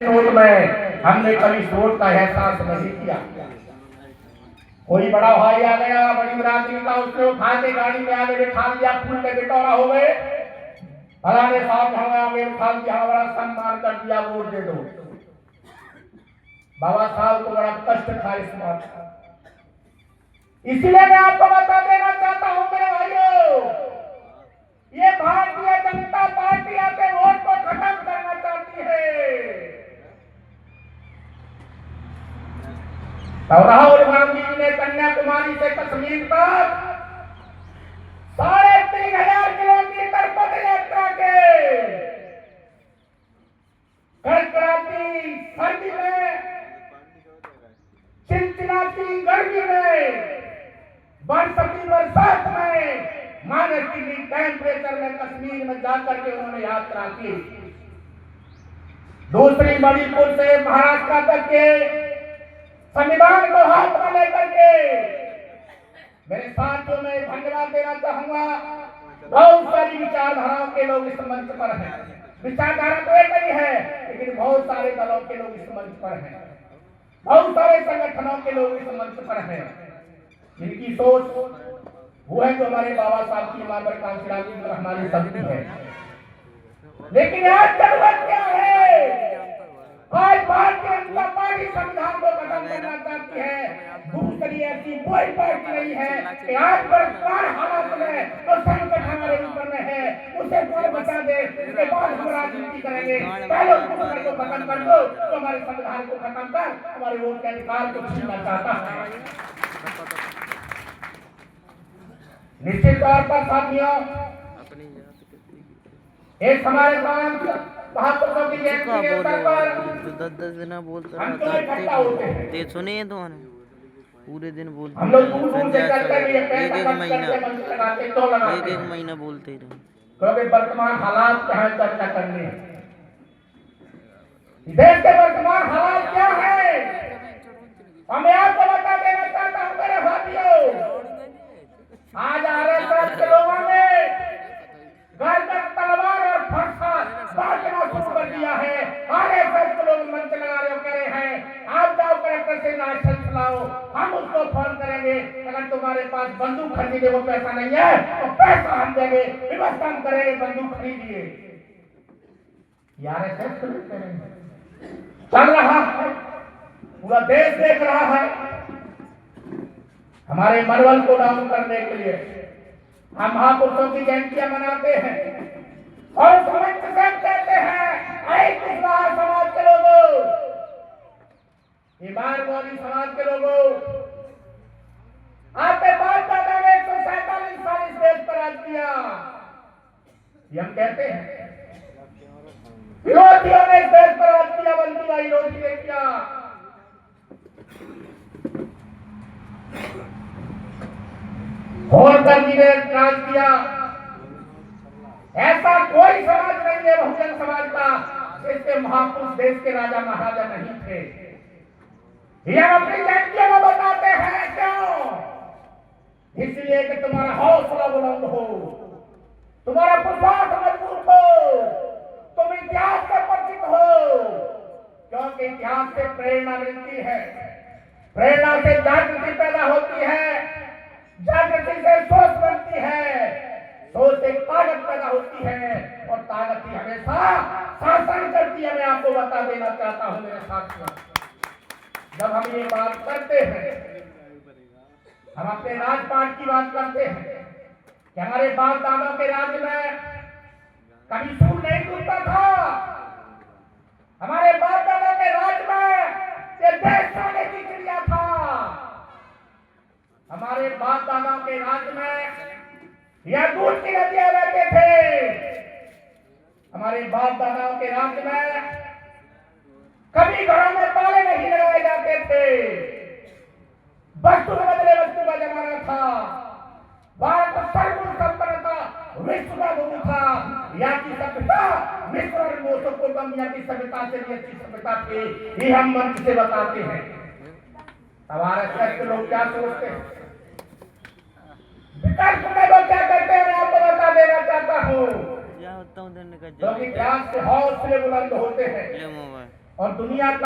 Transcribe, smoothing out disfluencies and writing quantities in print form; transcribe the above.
सोच में हमने कभी सोच का एहसास नहीं किया। कोई बड़ा भाई आ गया, बड़ी बरादरी का, उसने उठा के गाड़ी में आगे बिठा दिया, फूल के बिटोरा हो गए, फलाने साहब हमें आगे उठा दिया, बड़ा सम्मान कर दिया, वोट दे दो। बाबा साहब को बड़ा कष्ट था इस बात का। इसलिए मैं आपको बता देना चाहता हूं मेरे भाइयों, ये भारतीय जनता पार्टी आपके वोट को खत्म करना चाहती है। और राहुल गांधी जी ने कन्याकुमारी से कश्मीर तक 3,500 किलोमीटर पद यात्रा के कड़कड़ाती सर्दी में, चिलचिलाती गर्मी में, बरसती बरसात में, -डिग्री टेम्परेचर में कश्मीर में जाकर के उन्होंने यात्रा की। दूसरी मणिपुर से महाराष्ट्र तक के संविधान को हाथ में लेकर के मेरे साथियों में धन्यवाद देना चाहूंगा। बहुत सारी विचारधाराओं के लोग इस मंच पर हैं। विचारधारा तो एक ही है, लेकिन बहुत सारे दलों के लोग इस मंच पर हैं, बहुत सारे संगठनों के लोग इस मंच पर हैं, जिनकी सोच वो है जो हमारे बाबा साहब की इमाम पर कांशीराम हमारी शक्ति है। लेकिन आज जरूरत क्या है? आज भारतीय जनता पार्टी संविधान को खत्म करना चाहती है। दूसरी ऐसी कोई पार्टी नहीं है कि आज वर्तमान हालात में और संकट हमारे ऊपर में है, उसे कौन बचा दे, उसके बाद हम राजनीति करेंगे। पहले उसको खत्म कर दो, तो हमारे संविधान को खत्म कर हमारे वोट के अधिकार को छीनना चाहता है। निश्चित तौर पर साथियों, एक हमारे साथ महापुरुषों की जयंती के अवसर पर 10 दिन बोलते हम तो इकट्ठा होते हैं। ते सुने तो पूरे दिन बोलते हम लोग दूर से चलते भी एक महीना बोलते ही रहे, क्योंकि वर्तमान हालात क्या है चर्चा करनी है। देश के वर्तमान हालात क्या है, हमें आपको बता देना चाहता हूँ मेरे भाइयों। आज आरएसएस के लोगों ने घर तक तलवार और फरसा बांटना शुरू कर दिया है। आरएसएस के लोग मंच लगा रहे हो, कह रहे हैं आप जाओ कलेक्टर से लाइसेंस लाओ, हम उसको फोन करेंगे, अगर तुम्हारे पास बंदूक खरीदने को पैसा नहीं है तो पैसा हम देंगे, व्यवस्था हम करेंगे, बंदूक खरीदिए। आरएसएस चल रहा है, पूरा देश देख रहा है। हमारे मनोबल को डाउन करने के लिए हम महापुरुषों की जयंतियां मनाते हैं और कहते हैं समाज के लोगों, ईमानदारी समाज के लोगों, आपके बाप दादा ने 147 साल इस देश पर राज किया, ये हम कहते हैं। विरोधियों ने इस देश पर राज किया, बंदी भाई विरोधी ने किया। होलकर जी ने राज किया। ऐसा कोई समाज नहीं है बहुजन समाज का जिसके महापुरुष देश के राजा महाराजा नहीं थे। ये हम अपनी जयंतियों में बताते हैं, क्यों? इसलिए कि तुम्हारा हौसला बुलंद हो, तुम्हारा विश्वास मजबूत हो, तुम इतिहास से परिचित हो, क्योंकि इतिहास से प्रेरणा मिलती है, प्रेरणा से जागृति पैदा होती है, जागृति से सोच बनती है, सोच से ताकत पैदा होती है, और ताकत ही हमेशा शासन करती है। मैं आपको बता देना चाहता हूं मेरे साथियों, जब हम ये बात करते हैं, हम अपने राजपाट की बात करते हैं कि हमारे बाप दादों के राज्य में कभी सूर नहीं टूटता था। हमारे बाप दादों के राज्य में ये देश सोने की चिड़िया था। हमारे बाप दादा के राज्य में यह दूध की नदियां बहते थे। हमारे बाप दादाओं के राज्य में कभी घरों में ताले नहीं लगाए जाते थे। वस्तु के बदले वस्तु का जमाना था। भारत सर्वगुण संपन्न था, विश्व का गुरु था। यहाँ की सभ्यता मिस्र और मेसोपोटामिया की सभ्यता से भी अच्छी सभ्यता थी, ये हम मंच से बताते हैं। हमारे लोग क्या सोचते हैं, विकास में लोग क्या करते हैं, मैं आपको बता देना चाहता हूँ। क्योंकि ध्यान से हौसले बुलंद होते हैं, और दुनिया का